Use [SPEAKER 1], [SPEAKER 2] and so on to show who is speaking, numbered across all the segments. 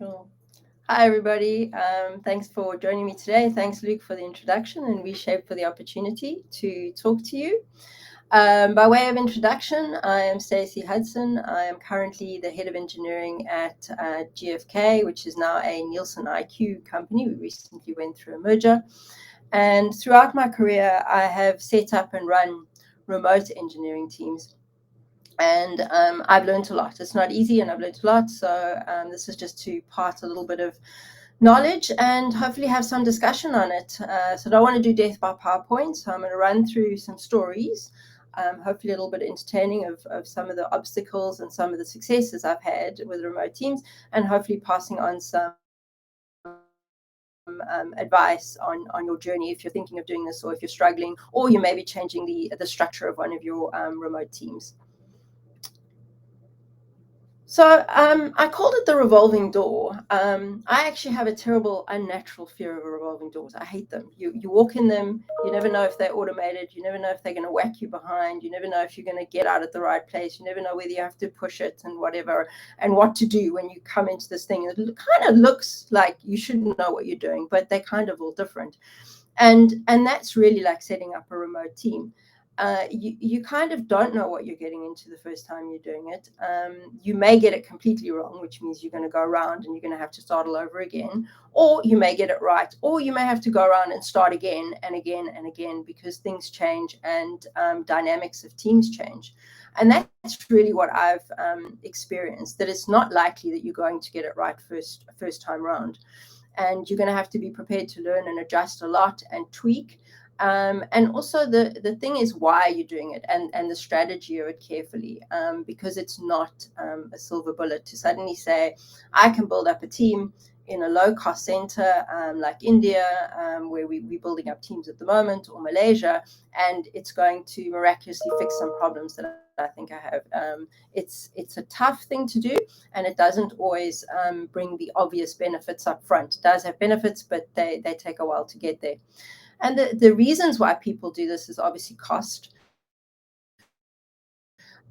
[SPEAKER 1] Sure. Hi, everybody. Thanks for joining me today. Thanks, Luke, for the introduction, and WeShape for the opportunity to talk to you. By way of introduction, I am Stacey Hudson. I am currently the head of engineering at GfK, which is now a Nielsen IQ company. We recently went through a merger. And throughout my career, I have set up and run remote engineering teams. And I've learned a lot. It's not easy, and I've learned a lot. So this is just to part a little bit of knowledge and hopefully have some discussion on it. So I don't want to do death by PowerPoint. So I'm going to run through some stories, hopefully a little bit entertaining of some of the obstacles and some of the successes I've had with remote teams, and hopefully passing on some advice on your journey if you're thinking of doing this, or if you're struggling, or you may be changing the structure of one of your remote teams. So I called it the revolving door. I actually have a terrible, unnatural fear of revolving doors. I hate them. You walk in them, you never know if they're automated. You never know if they're going to whack you behind. You never know if you're going to get out at the right place. You never know whether you have to push it and whatever, and what to do when you come into this thing. It kind of looks like you shouldn't know what you're doing, but they're kind of all different. And that's really like setting up a remote team. You kind of don't know what you're getting into the first time you're doing it. You may get it completely wrong, which means you're going to go around and you're going to have to start all over again, or you may get it right, or you may have to go around and start again and again and again, because things change and dynamics of teams change. And that's really what I've experienced, that it's not likely that you're going to get it right first time round. And you're going to have to be prepared to learn and adjust a lot and tweak. And also the thing is why you're doing it, and the strategy of it carefully, because it's not a silver bullet to suddenly say, I can build up a team in a low-cost center like India, where we're building up teams at the moment, or Malaysia, and it's going to miraculously fix some problems that I think I have. It's a tough thing to do, and it doesn't always bring the obvious benefits up front. It does have benefits, but they take a while to get there. And the reasons why people do this is obviously cost.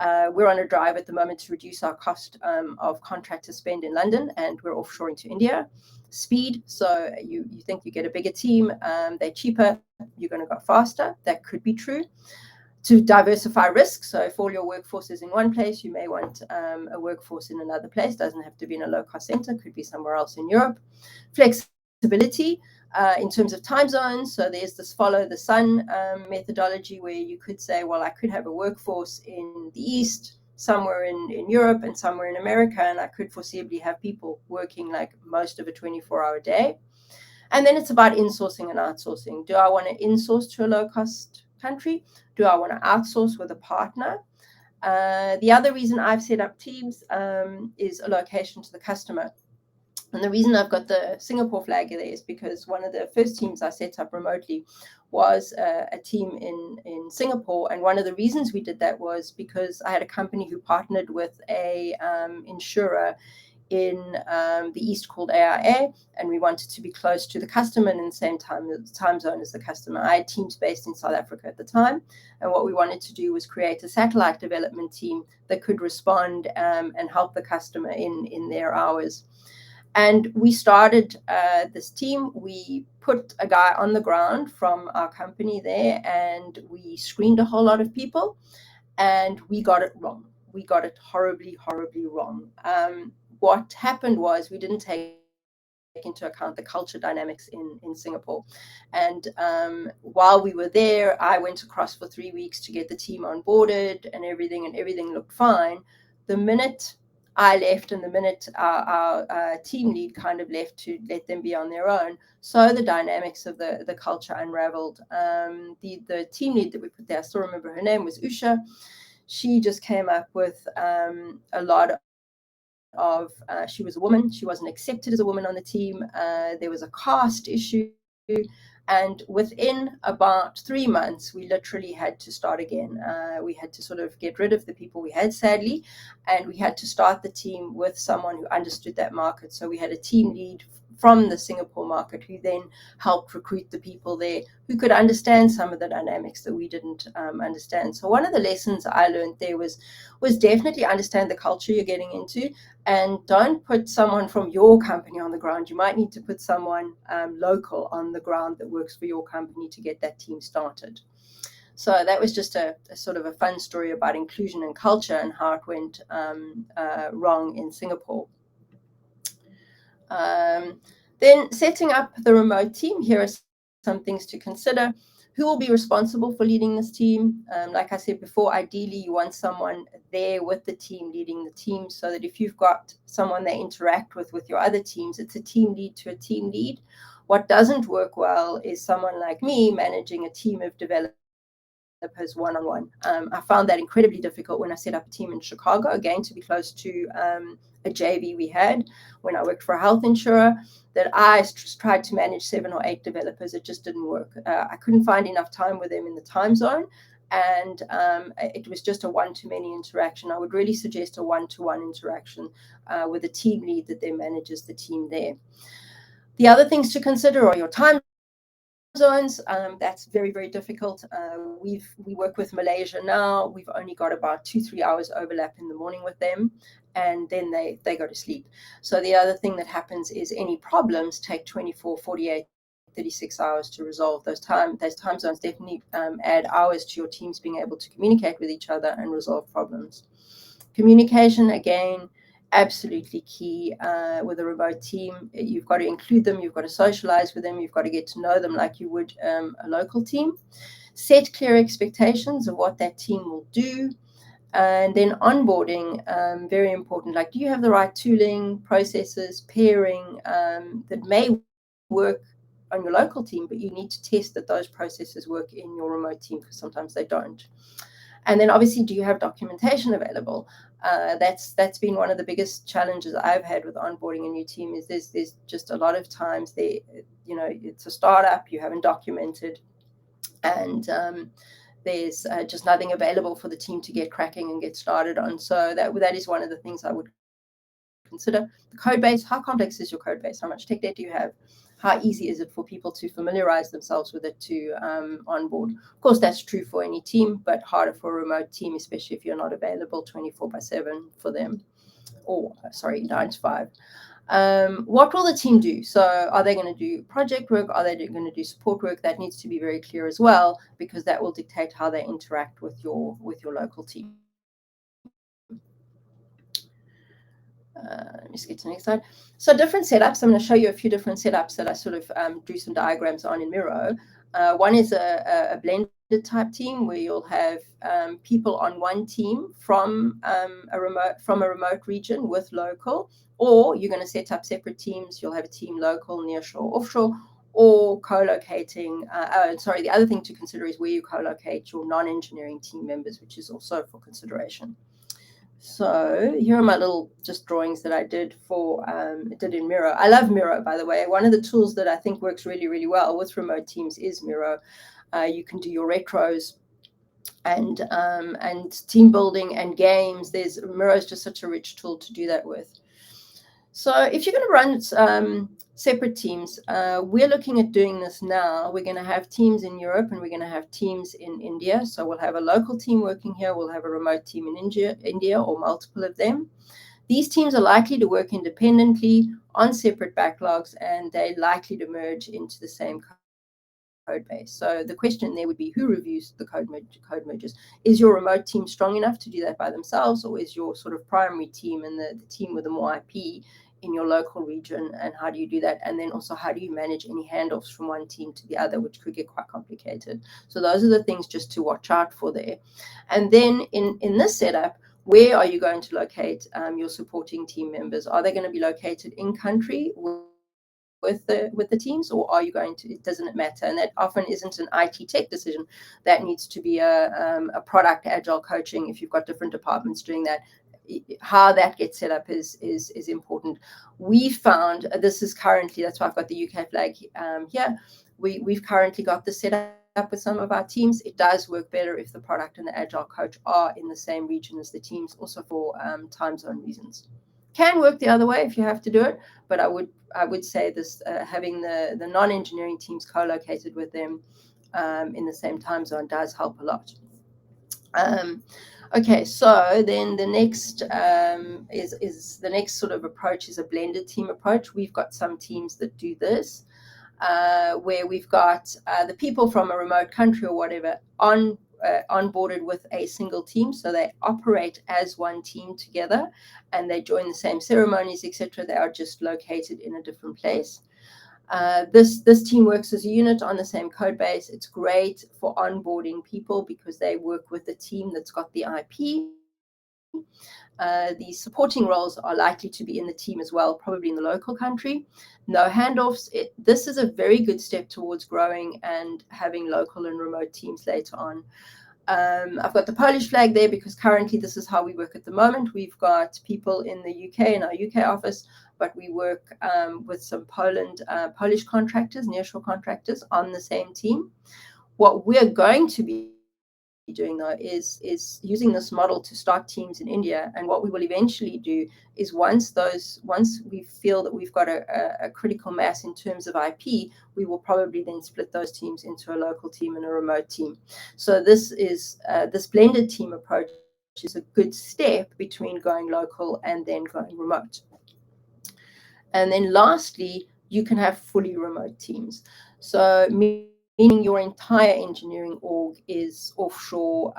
[SPEAKER 1] We're on a drive at the moment to reduce our cost of contractor spend in London, and we're offshoring to India. Speed, so you think you get a bigger team, they're cheaper, you're going to go faster. That could be true. To diversify risk, so if all your workforce is in one place, you may want a workforce in another place. Doesn't have to be in a low-cost center, could be somewhere else in Europe. Flexibility. In terms of time zones, so there's this follow the sun methodology, where you could say, well, I could have a workforce in the East, somewhere in Europe, and somewhere in America, and I could foreseeably have people working like most of a 24-hour day. And then it's about insourcing and outsourcing. Do I want to insource to a low-cost country? Do I want to outsource with a partner? The other reason I've set up teams is a location to the customer. And the reason I've got the Singapore flag there is because one of the first teams I set up remotely was a team in Singapore. And one of the reasons we did that was because I had a company who partnered with a insurer in the East called AIA, and we wanted to be close to the customer and in the same time zone as the customer. I had teams based in South Africa at the time, and what we wanted to do was create a satellite development team that could respond and help the customer in their hours. And we started this team. We put a guy on the ground from our company there, and we screened a whole lot of people, and we got it wrong. We got it horribly, horribly wrong. What happened was we didn't take into account the culture dynamics in Singapore. And while we were there, I went across for 3 weeks to get the team onboarded and everything looked fine. The minute I left, and the minute our team lead kind of left to let them be on their own, so the dynamics of the culture unraveled. The team lead that we put there, I still remember her name, was Usha. She just came up with a lot of, she was a woman, she wasn't accepted as a woman on the team, there was a caste issue, and within about 3 months, we literally had to start again. We had to sort of get rid of the people we had, sadly, and we had to start the team with someone who understood that market. So we had a team lead from the Singapore market, who then helped recruit the people there who could understand some of the dynamics that we didn't understand. So one of the lessons I learned there was definitely understand the culture you're getting into, and don't put someone from your company on the ground. You might need to put someone local on the ground that works for your company to get that team started. So that was just a sort of a fun story about inclusion and culture and how it went wrong in Singapore. Then setting up the remote team, here are some things to consider. Who will be responsible for leading this team? Like I said before, ideally you want someone there with the team leading the team, so that if you've got someone they interact with your other teams, it's a team lead to a team lead. What doesn't work well is someone like me managing a team of developers one-on-one. I found that incredibly difficult when I set up a team in Chicago, again, to be close to a JV we had when I worked for a health insurer, that I tried to manage 7 or 8 developers. It just didn't work. I couldn't find enough time with them in the time zone, and it was just a one-to-many interaction. I would really suggest a one-to-one interaction with a team lead that then manages the team there. The other things to consider are your time zones. That's very, very difficult. We work with Malaysia now. We've only got about 2-3 hours overlap in the morning with them, and then they go to sleep. So the other thing that happens is any problems take 24, 48, 36 hours to resolve. Those time zones definitely add hours to your teams being able to communicate with each other and resolve problems. Communication, again, absolutely key with a remote team. You've got to include them, you've got to socialize with them, you've got to get to know them like you would a local team. Set clear expectations of what that team will do. And then onboarding, very important. Like, do you have the right tooling, processes, pairing that may work on your local team, but you need to test that those processes work in your remote team, because sometimes they don't. And then obviously, do you have documentation available? That's been one of the biggest challenges I've had with onboarding a new team. Is there's just a lot of times it's a startup, you haven't documented, and there's just nothing available for the team to get cracking and get started on. So that is one of the things I would consider. The code base, how complex is your code base? How much tech debt do you have? How easy is it for people to familiarize themselves with it to onboard? Of course, that's true for any team, but harder for a remote team, especially if you're not available 24/7 for them, or 9 to 5. What will the team do? So are they going to do project work? Are they going to do support work? That needs to be very clear as well, because that will dictate how they interact with your local team. Let me just get to the next slide. So different setups. I'm going to show you a few different setups that I sort of drew some diagrams on in Miro. One is a blended type team where you'll have people on one team from a remote region with local, or you're going to set up separate teams. You'll have a team local, nearshore, offshore, or co-locating. The other thing to consider is where you co-locate your non-engineering team members, which is also for consideration. So here are my little just drawings that I did in Miro. I love Miro, by the way. One of the tools that I think works really, really well with remote teams is Miro. You can do your retros and team building and games. Miro is just such a rich tool to do that with. So if you're going to run separate teams, we're looking at doing this now. We're going to have teams in Europe and we're going to have teams in India. So we'll have a local team working here. We'll have a remote team in India, or multiple of them. These teams are likely to work independently on separate backlogs, and they're likely to merge into the same code base. So the question there would be, who reviews the code merges? Is your remote team strong enough to do that by themselves, or is your sort of primary team and the team with the more IP in your local region, and how do you do that? And then also, how do you manage any handoffs from one team to the other, which could get quite complicated? So those are the things just to watch out for there. And then in this setup, where are you going to locate your supporting team members? Are they going to be located in country with the teams, or are you going to? Doesn't it matter? And that often isn't an IT tech decision. That needs to be a product agile coaching. If you've got different departments doing that, how that gets set up is important. We found this is currently, that's why I've got the UK flag here. We've currently got this set up with some of our teams. It does work better if the product and the agile coach are in the same region as the teams, also for time zone reasons. Can work the other way if you have to do it, but I would say this having the non-engineering teams co-located with them in the same time zone does help a lot. Okay, so then the next is the next sort of approach is a blended team approach. We've got some teams that do this, where we've got the people from a remote country or whatever onboarded with a single team, so they operate as one team together, and they join the same ceremonies, etc. They are just located in a different place. This team works as a unit on the same code base. It's great for onboarding people because they work with the team that's got the IP. The supporting roles are likely to be in the team as well, probably in the local country. No handoffs. This is a very good step towards growing and having local and remote teams later on. I've got the Polish flag there because currently this is how we work at the moment. We've got people in the UK in our UK office, but we work with some Polish contractors, nearshore contractors on the same team. What we're going to be doing though is using this model to start teams in India, and what we will eventually do is once we feel that we've got a critical mass in terms of IP, we will probably then split those teams into a local team and a remote team. So this blended team approach is a good step between going local and then going remote. And then lastly, you can have fully remote teams. So meaning your entire engineering org is offshore,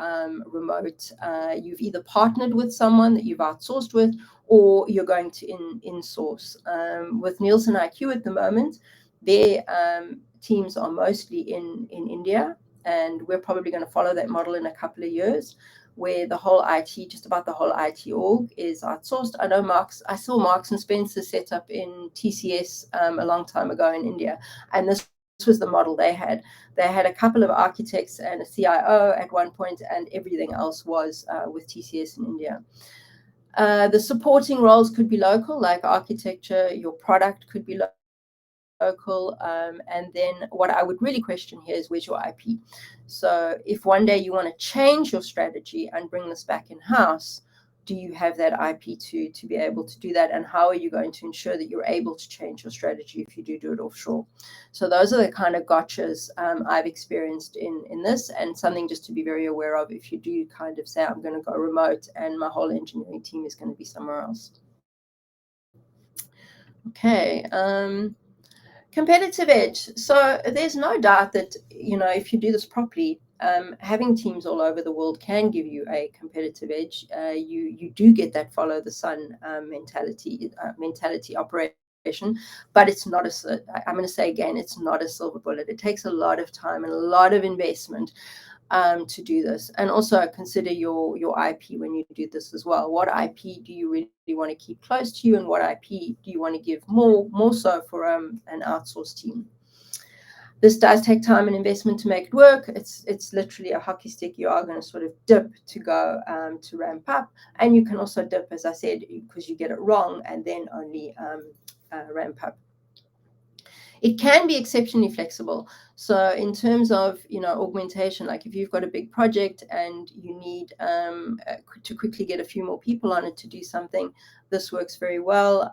[SPEAKER 1] remote. You've either partnered with someone that you've outsourced with, or you're going to in-source. With Nielsen IQ at the moment, their teams are mostly in India, and we're probably going to follow that model in a couple of years, where the whole IT, just about the whole IT org is outsourced. I saw Marks and Spencer set up in TCS a long time ago in India, and this was the model they had. They had a couple of architects and a CIO at one point, and everything else was with TCS in India. The supporting roles could be local, like architecture. Your product could be local. And then what I would really question here is, where's your IP? So if one day you want to change your strategy and bring this back in-house, do you have that IP to be able to do that? And how are you going to ensure that you're able to change your strategy if you do it offshore? So those are the kind of gotchas I've experienced in this, and something just to be very aware of if you do kind of say, I'm going to go remote and my whole engineering team is going to be somewhere else. Okay. Competitive edge. So there's no doubt that, if you do this properly, having teams all over the world can give you a competitive edge. You do get that follow the sun mentality operation, but it's not I'm going to say again, it's not a silver bullet. It takes a lot of time and a lot of investment to do this, and also consider your IP when you do this as well. What IP do you really want to keep close to you, and what IP do you want to give more so for an outsourced team? This does take time and investment to make it work. It's literally a hockey stick. You are going to sort of dip to go to ramp up, and you can also dip, as I said, because you get it wrong, and then only ramp up. It can be exceptionally flexible. So in terms of, augmentation, like if you've got a big project and you need to quickly get a few more people on it to do something, this works very well.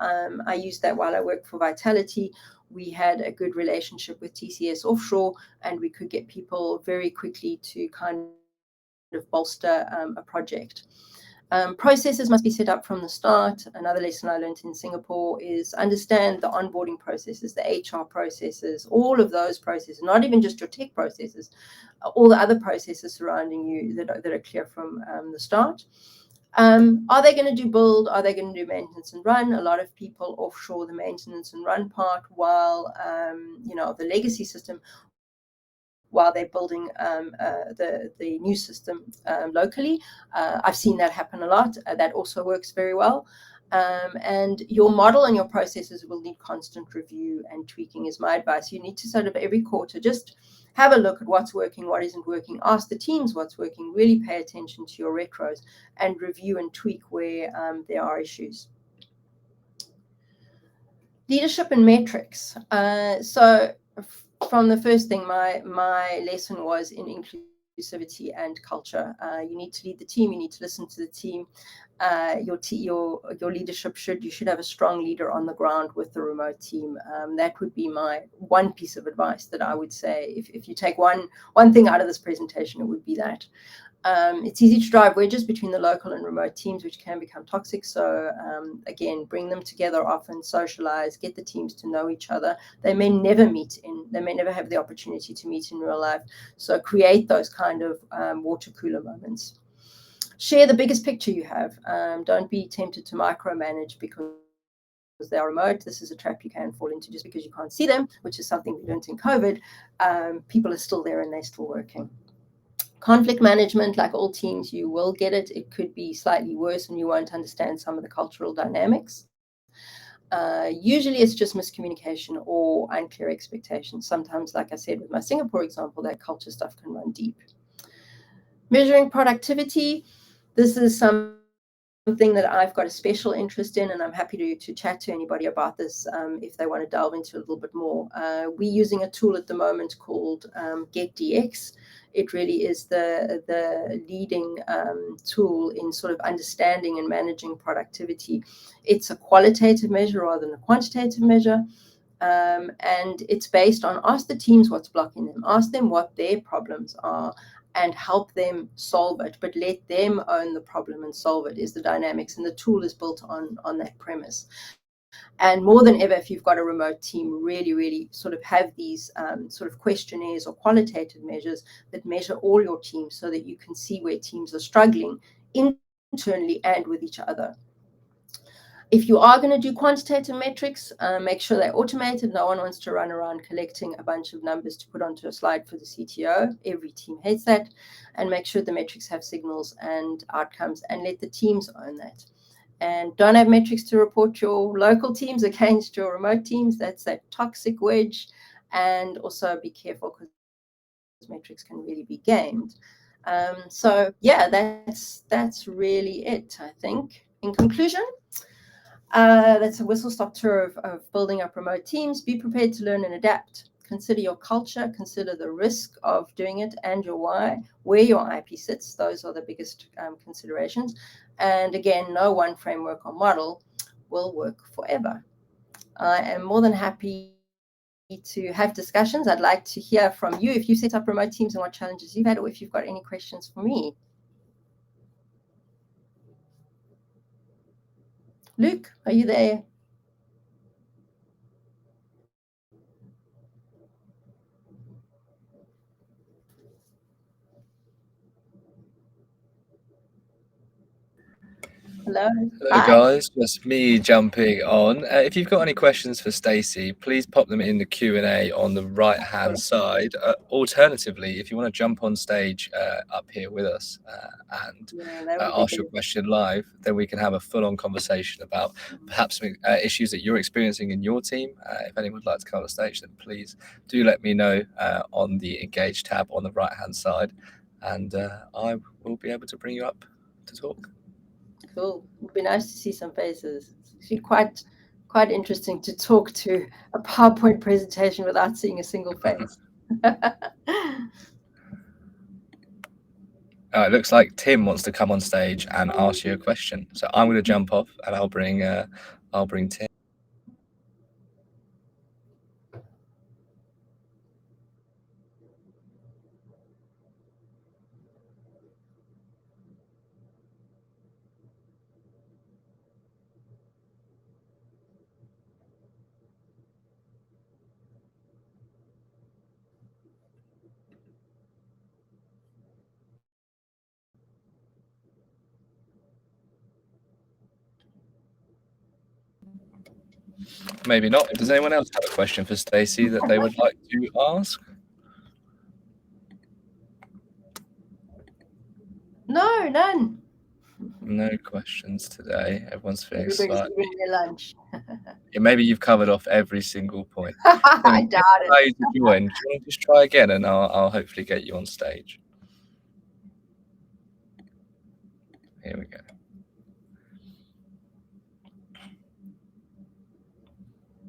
[SPEAKER 1] I used that while I worked for Vitality. We had a good relationship with TCS offshore, and we could get people very quickly to kind of bolster a project. Processes must be set up from the start. Another lesson I learned in Singapore is understand the onboarding processes, the HR processes, all of those processes, not even just your tech processes, all the other processes surrounding you that are clear from the start. Are they going to do build? Are they going to do maintenance and run? A lot of people offshore the maintenance and run part, while the legacy system, while they're building the new system locally. I've seen that happen a lot. That also works very well. And your model and your processes will need constant review and tweaking is my advice. You need to sort of every quarter just have a look at what's working, what isn't working. Ask the teams what's working. Really pay attention to your retros and review and tweak where there are issues. Leadership and metrics. So from the first thing, my lesson was in inclusivity and culture. You need to lead the team. You need to listen to the team. your leadership you should have a strong leader on the ground with the remote team. That would be my one piece of advice that I would say. If you take one thing out of this presentation, it would be that. It's easy to drive wedges between the local and remote teams, which can become toxic. So again, bring them together often, socialize, get the teams to know each other. They may never have the opportunity to meet in real life. So create those kind of water cooler moments. Share the biggest picture you have. Don't be tempted to micromanage because they are remote. This is a trap you can fall into just because you can't see them, which is something we learned in COVID. People are still there and they're still working. Conflict management, like all teams, you will get it. It could be slightly worse and you won't understand some of the cultural dynamics. Usually it's just miscommunication or unclear expectations. Sometimes, like I said, with my Singapore example, that culture stuff can run deep. Measuring productivity. This is something that I've got a special interest in, and I'm happy to chat to anybody about this if they want to delve into a little bit more. We're using a tool at the moment called GetDX. It really is the leading tool in sort of understanding and managing productivity. It's a qualitative measure rather than a quantitative measure. And it's based on ask the teams what's blocking them, ask them what their problems are, and help them solve it, but let them own the problem and solve it is the dynamics. And the tool is built on that premise. And more than ever, if you've got a remote team, really, really sort of have these sort of questionnaires or qualitative measures that measure all your teams so that you can see where teams are struggling internally and with each other. If you are going to do quantitative metrics, make sure they're automated. No one wants to run around collecting a bunch of numbers to put onto a slide for the CTO. Every team hates that. And make sure the metrics have signals and outcomes and let the teams own that. And don't have metrics to report your local teams against your remote teams. That's that toxic wedge. And also be careful because metrics can really be gamed. So yeah, that's really it, I think. In conclusion, that's a whistle-stop tour of building up remote teams. Be prepared to learn and adapt. Consider your culture, consider the risk of doing it and your why, where your IP sits. Those are the biggest considerations. And again, no one framework or model will work forever. I am more than happy to have discussions. I'd like to hear from you if you set up remote teams and what challenges you've had, or if you've got any questions for me. Luke, are you there? Hello.
[SPEAKER 2] Hello guys, just me jumping on. If you've got any questions for Stacey, please pop them in the Q&A on the right hand side. Alternatively, if you want to jump on stage up here with us and ask your question live, then we can have a full-on conversation about perhaps some issues that you're experiencing in your team. If anyone would like to come on the stage, then please do let me know on the Engage tab on the right hand side, and I will be able to bring you up to talk.
[SPEAKER 1] Cool. It'd be nice to see some faces. It's quite interesting to talk to a PowerPoint presentation without seeing a single face.
[SPEAKER 2] It looks like Tim wants to come on stage and ask you a question. So I'm going to jump off and I'll bring Tim. Maybe not. Does anyone else have a question for Stacey that they would like to ask?
[SPEAKER 1] No, none.
[SPEAKER 2] No questions today. Everyone's feeling
[SPEAKER 1] Everybody's
[SPEAKER 2] slightly.
[SPEAKER 1] eating their lunch.
[SPEAKER 2] Yeah, maybe you've covered off every single point.
[SPEAKER 1] I doubt it.
[SPEAKER 2] Do you want to just try again, and I'll hopefully get you on stage. Here we go.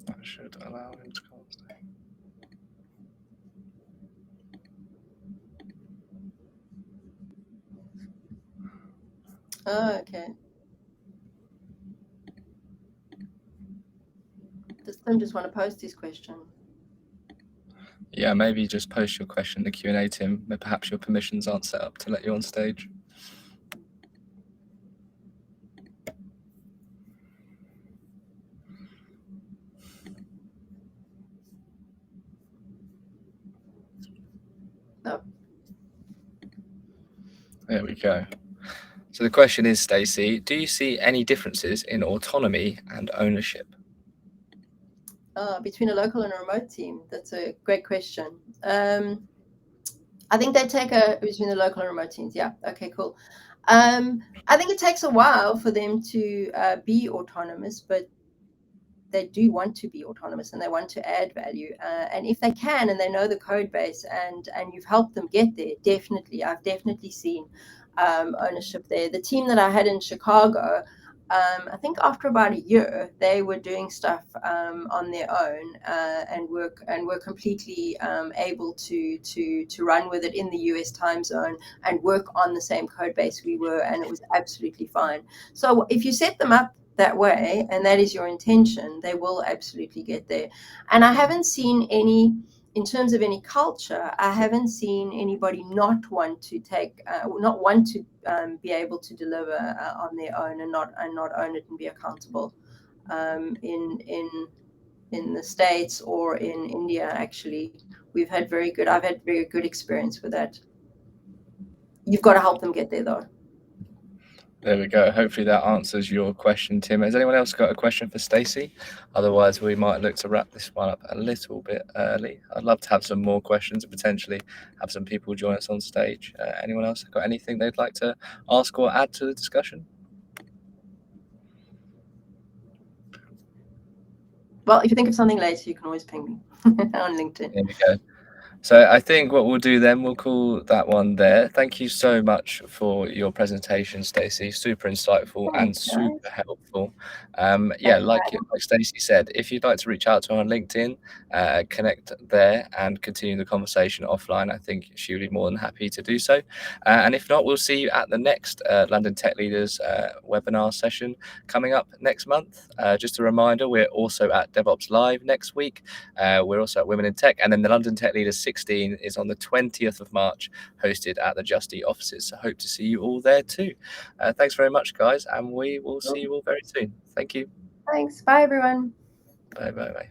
[SPEAKER 2] I should allow him to come on stage.
[SPEAKER 1] Oh, okay. Tim just want to post his question.
[SPEAKER 2] Yeah, maybe just post your question in the Q&A, Tim. Perhaps your permissions aren't set up to let you on stage.
[SPEAKER 1] No.
[SPEAKER 2] There we go. So the question is, Stacey, do you see any differences in autonomy and ownership?
[SPEAKER 1] Between a local and a remote team? That's a great question. I think they take between the local and remote teams. Yeah. Okay, cool. I think it takes a while for them to be autonomous, but they do want to be autonomous and they want to add value. And if they can, and they know the code base and you've helped them get there, definitely, I've definitely seen ownership there. The team that I had in Chicago, I think after about a year, they were doing stuff on their own and were completely able to run with it in the US time zone and work on the same code base we were, and it was absolutely fine. So if you set them up that way, and that is your intention, they will absolutely get there. And I haven't seen any, in terms of any culture, I haven't seen anybody not want to be able to deliver on their own and not own it and be accountable. In the States or in India, actually, I've had very good experience with that. You've got to help them get there, though.
[SPEAKER 2] There we go. Hopefully that answers your question, Tim. Has anyone else got a question for Stacey? Otherwise, we might look to wrap this one up a little bit early. I'd love to have some more questions and potentially have some people join us on stage. Anyone else got anything they'd like to ask or add to the discussion?
[SPEAKER 1] Well, if you think of something later, you can always ping me on LinkedIn.
[SPEAKER 2] There we go. So I think what we'll do then, we'll call that one there. Thank you so much for your presentation, Stacey. Super insightful and super helpful. Yeah, like Stacey said, if you'd like to reach out to her on LinkedIn, connect there and continue the conversation offline, I think she would be more than happy to do so. And if not, we'll see you at the next London Tech Leaders webinar session coming up next month. Just a reminder, we're also at DevOps Live next week. We're also at Women in Tech, and then the London Tech Leaders 16 is on the 20th of March, hosted at the Just Eat offices. So hope to see you all there too. Thanks very much, guys, and we will see you all very soon. Thank you.
[SPEAKER 1] Thanks. Bye, everyone.
[SPEAKER 2] Bye.